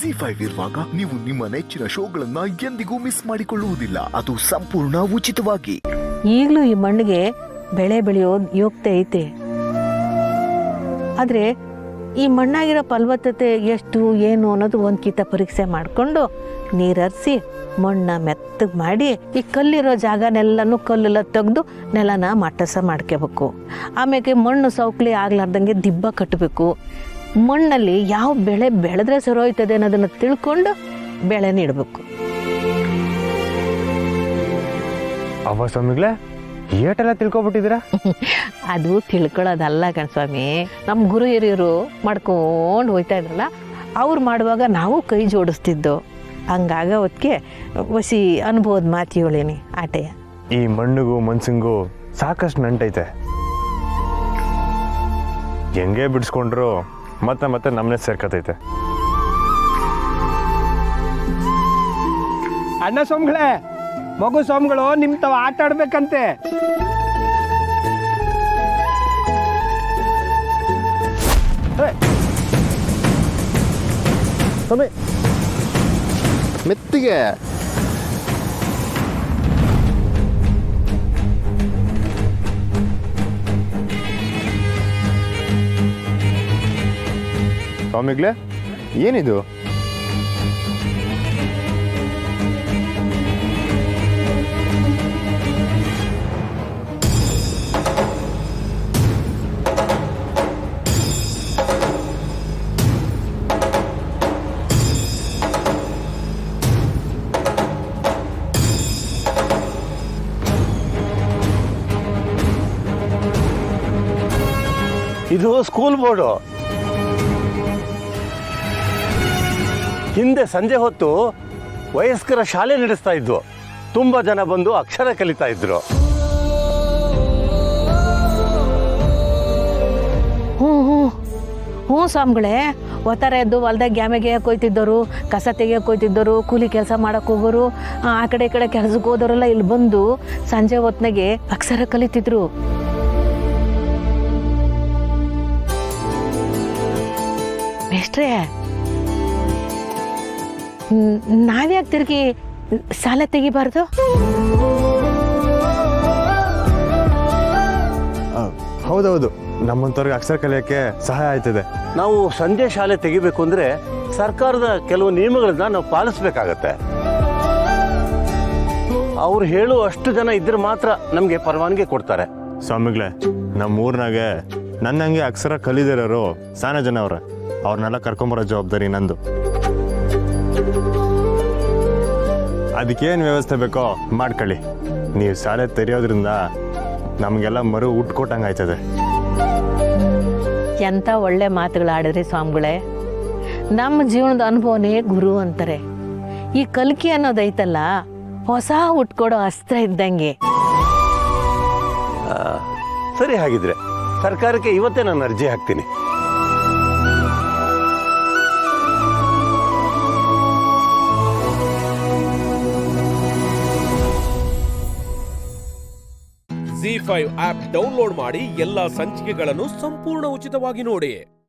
ZEE5 ಇರುವಾಗ ನೀವು ನಿಮ್ಮ ನೆಚ್ಚಿನ ಶೋಗಳನ್ನ ಎಂದಿಗೂ ಮಿಸ್ ಮಾಡಿಕೊಳ್ಳುವುದಿಲ್ಲ. ಅದು ಸಂಪೂರ್ಣ ಉಚಿತವಾಗಿ. ಈಗಲೂ ಈ ಮಣ್ಣಿಗೆ ಬೆಳೆ ಬೆಳೆಯೋದು ಯೋಗ್ಯತೆ ಐತೆ. ಆದರೆ ಈ ಮಣ್ಣಾಗಿರೋ ಫಲವತ್ತತೆ ಎಷ್ಟು ಏನು ಅನ್ನೋದು ಒಂದು ಕಿತ ಪರೀಕ್ಷೆ ಮಾಡಿಕೊಂಡು ನೀರರಿಸಿ ಮಣ್ಣ ಮೆತ್ತಗೆ ಮಾಡಿ ಈ ಕಲ್ಲಿರೋ ಜಾಗನೆಲ್ಲನೂ ಕಲ್ಲೆಲ್ಲ ತೆಗೆದು ನೆಲನ ಮಟ್ಟಸ ಮಾಡ್ಕೋಬೇಕು. ಆಮೇಲೆ ಮಣ್ಣು ಸೌಕ್ಲಿ ಆಗ್ಲಾರ್ದಂಗೆ ದಿಬ್ಬ ಕಟ್ಟಬೇಕು. ಮಣ್ಣಲ್ಲಿ ಯಾವ ಬೆಳೆ ಬೆಳೆದ್ರೆ ಸರೋಯ್ತದೆ ಅನ್ನೋದನ್ನು ತಿಳ್ಕೊಂಡು ಬೆಳೆ ನೀಡಬೇಕು. ಅವ ಸ್ವಾಮಿಗಳೇ ಏಟೆಲ್ಲ ತಿಳ್ಕೊಬಿಟ್ಟಿದ್ದೀರಾ? ಅದು ತಿಳ್ಕೊಳ್ಳೋದಲ್ಲ ಕಣ್ಸ್ವಾಮಿ, ನಮ್ಮ ಗುರು ಹಿರಿಯರು ಮಾಡ್ಕೊಂಡು ಹೋಯ್ತಾ ಇದ್ರಲ್ಲ, ಅವ್ರು ಮಾಡುವಾಗ ನಾವು ಕೈ ಜೋಡಿಸ್ತಿದ್ದೋ. ಹಂಗಾಗ ಹೊತ್ತಿಗೆ ಹೊಸಿ ಅನುಭವದ ಮಾತು ಹೇಳೀನಿ ಆಟೆಯ. ಈ ಮಣ್ಣಿಗೂ ಮನ್ಸಿಗೂ ಸಾಕಷ್ಟು ನಂಟೈತೆ. ಹೆಂಗೆ ಬಿಡಿಸ್ಕೊಂಡ್ರು ಮತ್ತೆ ಮತ್ತೆ ನಮ್ಮನೆ ಸೇರ್ಕತೈತೆ. ಅಣ್ಣ ಸ್ವಾಮಿಗಳೇ, ಮಗು ಸ್ವಾಮಿಗಳು ನಿಮ್ ತಾವ ಆಟ ಆಡ್ಬೇಕಂತೆ. ಸ್ವಾಮಿ ಮೆತ್ತಿಗೆ ಸ್ವಾಮಿಗಳೇ ಏನಿದು? ಇದು ಸ್ಕೂಲ್ ಬೋರ್ಡು. ಹಿಂದೆ ಸಂಜೆ ಹೊತ್ತು ವಯಸ್ಕರ ಶಾಲೆ ನಡೆಸ್ತಾ ಇದ್ವು. ತುಂಬ ಜನ ಬಂದು ಅಕ್ಷರ ಕಲಿತಾ ಇದ್ರು. ಹ್ಞೂ ಸ್ವಾಮಿಗಳೇ, ಒತ್ತಾರೆ ಎದ್ದು ಹೊಲ್ದಾಗ ಗ್ಯಾಮೆಗೆ ಕೊಯ್ತಿದ್ದವರು, ಕಸ ತೆಗಿಯೋಕೆ ಕೊಯ್ತಿದ್ದವರು, ಕೂಲಿ ಕೆಲಸ ಮಾಡೋಕೆ ಹೋಗೋರು, ಆ ಕಡೆ ಈ ಕಡೆ ಕೆಲಸಕ್ಕೆ ಹೋದವರೆಲ್ಲ ಇಲ್ಲಿ ಬಂದು ಸಂಜೆ ಹೊತ್ನಾಗೆ ಅಕ್ಷರ ಕಲಿತಿದ್ರು. ಮೇಷ್ಟ್ರೇ, ನಾವ್ಯಾಕೆ ತಿರುಗಿ ಸಾಲ ತೆಗಿಬಾರ್ದು? ಹೌದೌದು, ನಮ್ಮಂಥವ್ರಿಗೆ ಅಕ್ಷರ ಕಲಿಯೋಕ್ಕೆ ಸಹಾಯ ಆಯ್ತದೆ. ನಾವು ಸಂಜೆ ಶಾಲೆ ತೆಗಿಬೇಕು ಅಂದರೆ ಸರ್ಕಾರದ ಕೆಲವು ನಿಯಮಗಳನ್ನ ನಾವು ಪಾಲಿಸ್ಬೇಕಾಗತ್ತೆ. ಅವ್ರು ಹೇಳು ಅಷ್ಟು ಜನ ಇದ್ರೆ ಮಾತ್ರ ನಮಗೆ ಪರವಾನಗಿ ಕೊಡ್ತಾರೆ. ಸ್ವಾಮಿಗಳೇ, ನಮ್ಮ ಊರಿನಾಗೆ ನನ್ನಂಗೆ ಅಕ್ಷರ ಕಲಿದಿರೋರು ಸಾನ ಜನ ಅವ್ರೆ. ಅವ್ರನ್ನೆಲ್ಲ ಕರ್ಕೊಂಬರೋ ಜವಾಬ್ದಾರಿ ನಂದು. ಅದಕ್ಕೇನು ವ್ಯವಸ್ಥೆ ಬೇಕೋ ಮಾಡ್ಕೊಳ್ಳಿ. ನೀವು ಶಾಲೆ ತೆರೆಯೋದ್ರಿಂದ ನಮಗೆಲ್ಲ ಮರು ಉಟ್ಕೊಟ್ಟಂಗೆ ಆಯ್ತದೆ. ಎಂಥ ಒಳ್ಳೆ ಮಾತುಗಳಾಡಿದ್ರಿ ಸ್ವಾಮಿಗಳೇ. ನಮ್ಮ ಜೀವನದ ಅನುಭವನೇ ಗುರು ಅಂತಾರೆ. ಈ ಕಲಿಕೆ ಅನ್ನೋದೈತಲ್ಲ, ಹೊಸ ಉಟ್ಕೊಡೋ ಅಸ್ತ್ರ ಇದ್ದಂಗೆ. ಸರಿ, ಹಾಗಿದ್ರೆ ಸರ್ಕಾರಕ್ಕೆ ಇವತ್ತೇ ನಾನು ಅರ್ಜಿ ಹಾಕ್ತೀನಿ. ZEE5 ಆಪ್ ಡೌನ್ಲೋಡ್ ಮಾಡಿ ಎಲ್ಲಾ ಸಂಚಿಕೆಗಳನ್ನು ಸಂಪೂರ್ಣ ಉಚಿತವಾಗಿ ನೋಡಿ.